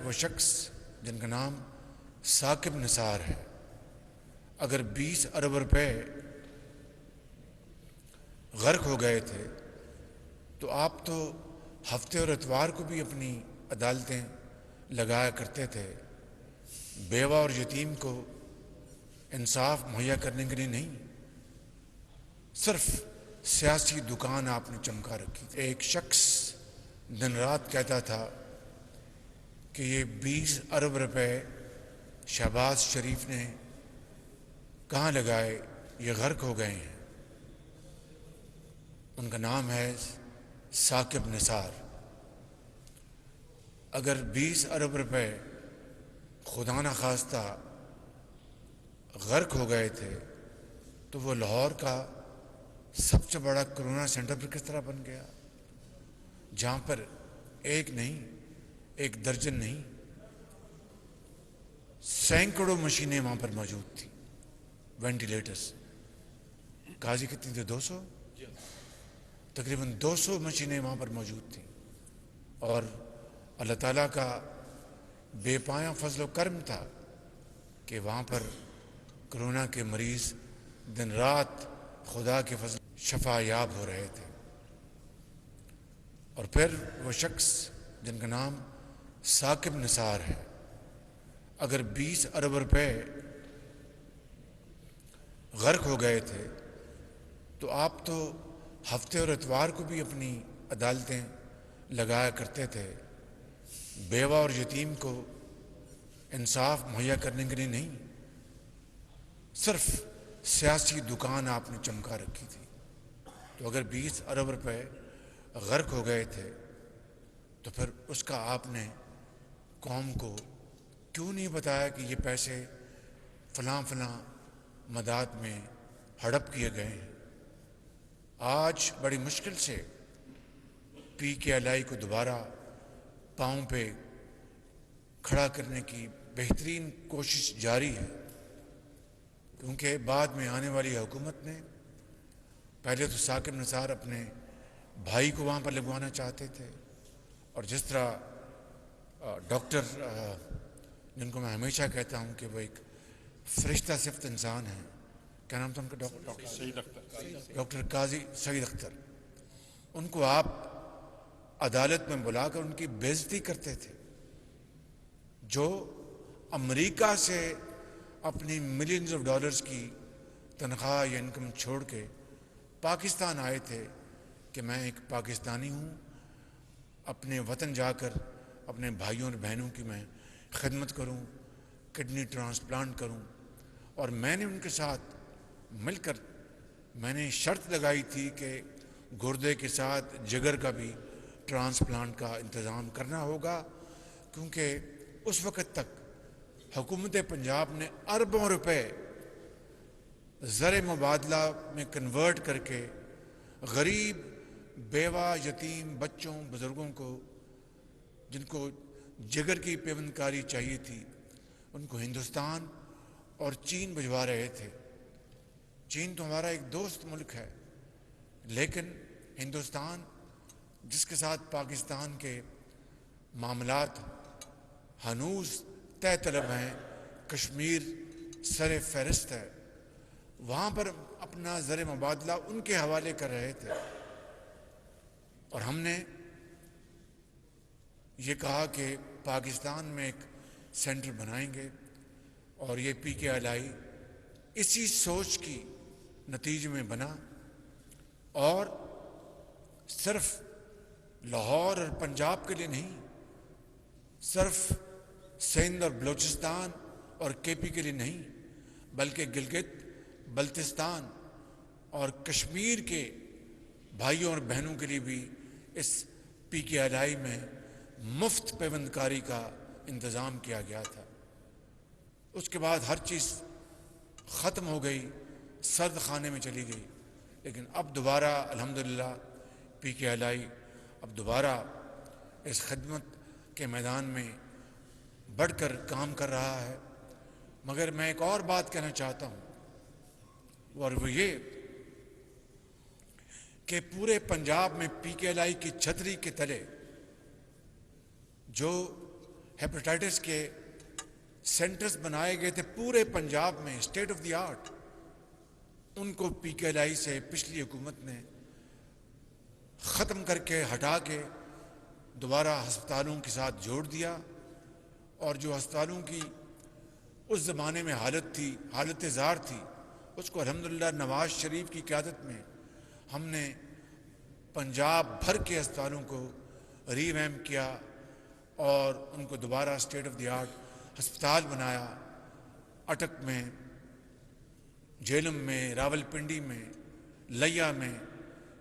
وہ شخص جن کا نام ثاقب نثار ہے، اگر 20 ارب روپے غرق ہو گئے تھے تو آپ تو ہفتے اور اتوار کو بھی اپنی عدالتیں لگایا کرتے تھے، بیوہ اور یتیم کو انصاف مہیا کرنے کے لیے نہیں، صرف سیاسی دکان آپ نے چمکا رکھی تھی۔ ایک شخص دن رات کہتا تھا کہ یہ 20 ارب روپے شہباز شریف نے کہاں لگائے، یہ غرق ہو گئے ہیں۔ ان کا نام ہے ثاقب نثار۔ اگر 20 ارب روپے خدا نخواستہ غرق ہو گئے تھے تو وہ لاہور کا سب سے بڑا کرونا سینٹر پر کس طرح بن گیا، جہاں پر ایک نہیں، ایک درجن نہیں، سینکڑوں مشینیں وہاں پر موجود تھیں، وینٹیلیٹرز۔ قاضی کتنی تھی؟ 200، تقریباً 200 مشینیں وہاں پر موجود تھیں، اور اللہ تعالیٰ کا بے پایاں فضل و کرم تھا کہ وہاں پر کرونا کے مریض دن رات خدا کے فضل شفا یاب ہو رہے تھے۔ اور پھر وہ شخص جن کا نام ثاقب نثار ہے، اگر 20 ارب روپے غرق ہو گئے تھے تو آپ تو ہفتے اور اتوار کو بھی اپنی عدالتیں لگایا کرتے تھے، بیوہ اور یتیم کو انصاف مہیا کرنے کے لیے نہیں، صرف سیاسی دکان آپ نے چمکا رکھی تھی۔ تو اگر 20 ارب روپے غرق ہو گئے تھے تو پھر اس کا آپ نے قوم کو کیوں نہیں بتایا کہ یہ پیسے فلاں فلاں مداد میں ہڑپ کیے گئے ہیں؟ آج بڑی مشکل سے پی کے ایل آئی کو دوبارہ پاؤں پہ کھڑا کرنے کی بہترین کوشش جاری ہے، کیونکہ بعد میں آنے والی حکومت نے پہلے تو ثاقب نثار اپنے بھائی کو وہاں پر لگوانا چاہتے تھے، اور جس طرح ڈاکٹر جن کو میں ہمیشہ کہتا ہوں کہ وہ ایک فرشتہ صفت انسان ہیں، کیا نام تھا ان کا؟ ڈاکٹر قاضی سعید اختر، ان کو آپ عدالت میں بلا کر ان کی بے عزتی کرتے تھے، جو امریکہ سے اپنی ملینز آف ڈالرز کی تنخواہ یا انکم چھوڑ کے پاکستان آئے تھے کہ میں ایک پاکستانی ہوں، اپنے وطن جا کر اپنے بھائیوں اور بہنوں کی میں خدمت کروں، کڈنی ٹرانسپلانٹ کروں، اور میں نے ان کے ساتھ مل کر میں نے شرط لگائی تھی کہ گردے کے ساتھ جگر کا بھی ٹرانسپلانٹ کا انتظام کرنا ہوگا، کیونکہ اس وقت تک حکومت پنجاب نے اربوں روپے زر مبادلہ میں کنورٹ کر کے غریب بیوہ یتیم بچوں بزرگوں کو جن کو جگر کی پیوند کاری چاہیے تھی ان کو ہندوستان اور چین بھجوا رہے تھے۔ چین تو ہمارا ایک دوست ملک ہے، لیکن ہندوستان جس کے ساتھ پاکستان کے معاملات ہنوز طے طلب ہیں، کشمیر سر فہرست ہے، وہاں پر اپنا زر مبادلہ ان کے حوالے کر رہے تھے، اور ہم نے یہ کہا کہ پاکستان میں ایک سینٹر بنائیں گے، اور یہ پی کے ایل آئی اسی سوچ کی نتیجے میں بنا، اور صرف لاہور اور پنجاب کے لیے نہیں، صرف سندھ اور بلوچستان اور کے پی کے لیے نہیں، بلکہ گلگت بلتستان اور کشمیر کے بھائیوں اور بہنوں کے لیے بھی اس پی کے ایل آئی میں مفت پیوند کاری کا انتظام کیا گیا تھا۔ اس کے بعد ہر چیز ختم ہو گئی، سرد خانے میں چلی گئی، لیکن اب دوبارہ الحمدللہ پی کے ایل آئی اب دوبارہ اس خدمت کے میدان میں بڑھ کر کام کر رہا ہے۔ مگر میں ایک اور بات کہنا چاہتا ہوں، اور وہ یہ کہ پورے پنجاب میں پی کے ایل آئی کی چھتری کے تلے جو ہیپاٹائٹس کے سینٹرز بنائے گئے تھے پورے پنجاب میں اسٹیٹ آف دی آرٹ. ان کو پی کے ایل آئی سے پچھلی حکومت نے ختم کر کے ہٹا کے دوبارہ ہسپتالوں کے ساتھ جوڑ دیا. اور جو ہسپتالوں کی اس زمانے میں حالت تھی، حالت زار تھی، اس کو الحمدللہ نواز شریف کی قیادت میں ہم نے پنجاب بھر کے ہسپتالوں کو ریویمپ کیا اور ان کو دوبارہ اسٹیٹ آف دی آرٹ ہسپتال بنایا. اٹک میں، جہلم میں، راول پنڈی میں، لیا میں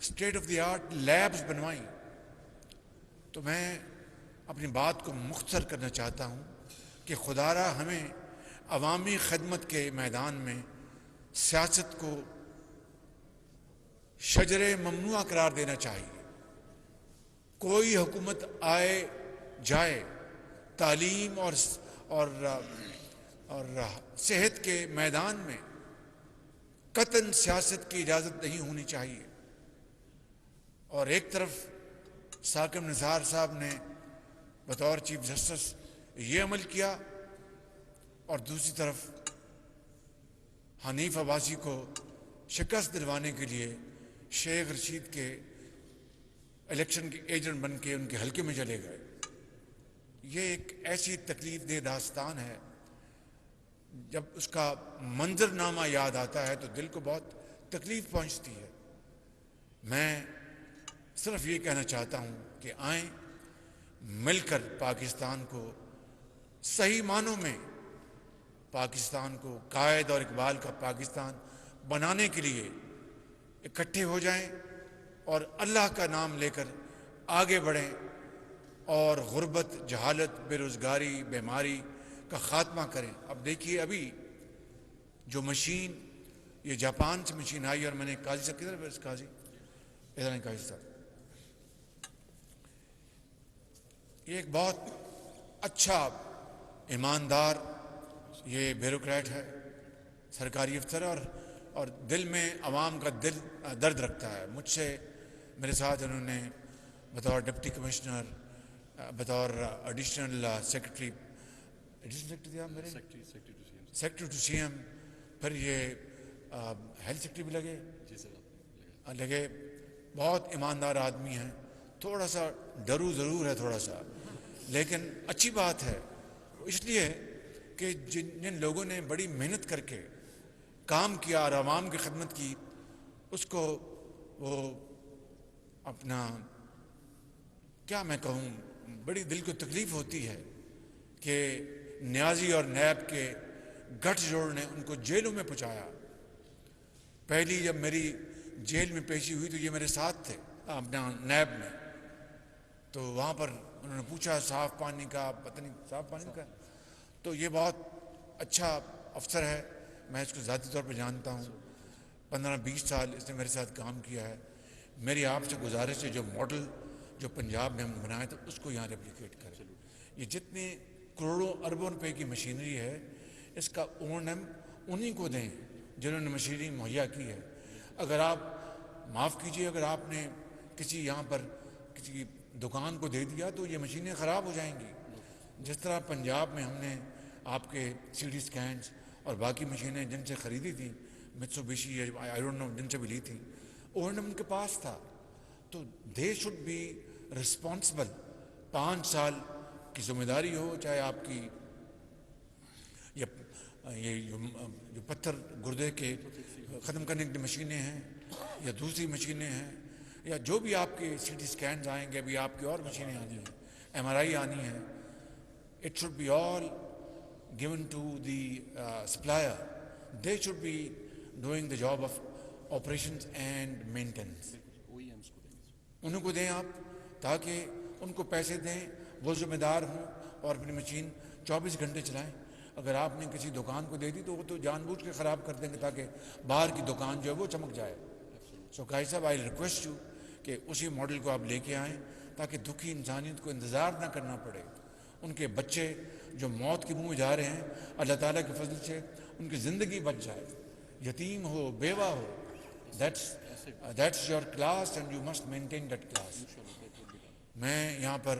state of the art labs بنوائیں. تو میں اپنی بات کو مختصر کرنا چاہتا ہوں کہ خدا را ہمیں عوامی خدمت کے میدان میں سیاست کو شجر ممنوع قرار دینا چاہیے. کوئی حکومت آئے جائے، تعلیم اور صحت کے میدان میں قطعاً سیاست کی اجازت نہیں ہونی چاہیے. اور ایک طرف ثاقب نثار صاحب نے بطور چیف جسٹس یہ عمل کیا اور دوسری طرف حنیف عباسی کو شکست دلوانے کے لیے شیخ رشید کے الیکشن کے ایجنٹ بن کے ان کے حلقے میں چلے گئے. یہ ایک ایسی تکلیف دہ داستان ہے، جب اس کا منظر نامہ یاد آتا ہے تو دل کو بہت تکلیف پہنچتی ہے. میں صرف یہ کہنا چاہتا ہوں کہ آئیں مل کر پاکستان کو صحیح معنوں میں، پاکستان کو قائد اور اقبال کا پاکستان بنانے کے لیے اکٹھے ہو جائیں اور اللہ کا نام لے کر آگے بڑھیں اور غربت، جہالت، بے روزگاری، بیماری کا خاتمہ کریں. اب دیکھیے ابھی جو مشین، یہ جاپان سے مشین آئی، اور میں نے قاضی صاحب کدھر ہے؟ قاضی ادھر ہیں قاضی صاحب. یہ ایک بہت اچھا ایماندار یہ بیوروکریٹ ہے، سرکاری افسر، اور دل میں عوام کا درد رکھتا ہے. مجھ سے میرے ساتھ انہوں نے بطور ڈپٹی کمشنر، بطور additional secretary secretary to C M, پھر یہ ہیلتھ سیکرٹری بھی لگے. بہت ایماندار آدمی ہیں. تھوڑا سا ڈرو ضرور ہے تھوڑا سا، لیکن اچھی بات ہے اس لیے کہ جن لوگوں نے بڑی محنت کر کے کام کیا اور عوام کی خدمت کی، اس کو وہ اپنا، کیا میں کہوں، بڑی دل کو تکلیف ہوتی ہے کہ نیازی اور نیب کے گٹھ جوڑ نے ان کو جیلوں میں پہنچایا. پہلی جب میری جیل میں پیشی ہوئی تو یہ میرے ساتھ تھے اپنا نیب میں. تو وہاں پر انہوں نے پوچھا صاف پانی کا، پتہ نہیں صاف پانی کا. تو یہ بہت اچھا افسر ہے، میں اس کو ذاتی طور پہ جانتا ہوں. 15-20 سال اس نے میرے ساتھ کام کیا ہے. میری آپ سے گزارش ہے جو ماڈل جو پنجاب میں ہم نے بنایا تھا اس کو یہاں ریپلیکیٹ کریں. یہ جتنے کروڑوں اربوں روپے کی مشینری ہے، اس کا اونم انہی کو دیں جنہوں نے مشینری مہیا کی ہے. اگر آپ معاف کیجئے، اگر آپ نے کسی یہاں پر کسی دکان کو دے دیا تو یہ مشینیں خراب ہو جائیں گی. جس طرح پنجاب میں ہم نے آپ کے سی ٹی اسکینس اور باقی مشینیں جن سے خریدی تھیں، میتسوبیشی آئی ڈونٹ نو جن سے بھی لی تھی، اونم ان کے پاس تھا. تو دے شوڈ بی رسپانسبل. 5 سال کی ذمہ داری ہو، چاہے آپ کی یہ جو پتھر گردے کے ختم کرنے کی مشینیں ہیں یا دوسری مشینیں ہیں، یا جو بھی آپ کے سی ٹی اسکینز آئیں گے، ابھی آپ کی اور مشینیں آنی ہیں، ایم آر آئی آنی ہے. It should be all given to the supplier. They should be doing the job of operations and maintenance. انہوں کو دیں آپ، تاکہ ان کو پیسے دیں، وہ ذمہ دار ہوں اور اپنی مشین 24 گھنٹے چلائیں. اگر آپ نے کسی دکان کو دے دی تو وہ تو جان بوجھ کے خراب کر دیں گے تاکہ باہر کی دکان جو ہے وہ چمک جائے. سو قاضی صاحب، آئی ریکویسٹ یو کہ اسی ماڈل کو آپ لے کے آئیں تاکہ دکھی انسانیت کو انتظار نہ کرنا پڑے. ان کے بچے جو موت کے منہ میں جا رہے ہیں، اللہ تعالیٰ کے فضل سے ان کی زندگی بچ جائے. یتیم ہو، بیوہ ہو، that's your class and you must maintain that class. میں یہاں پر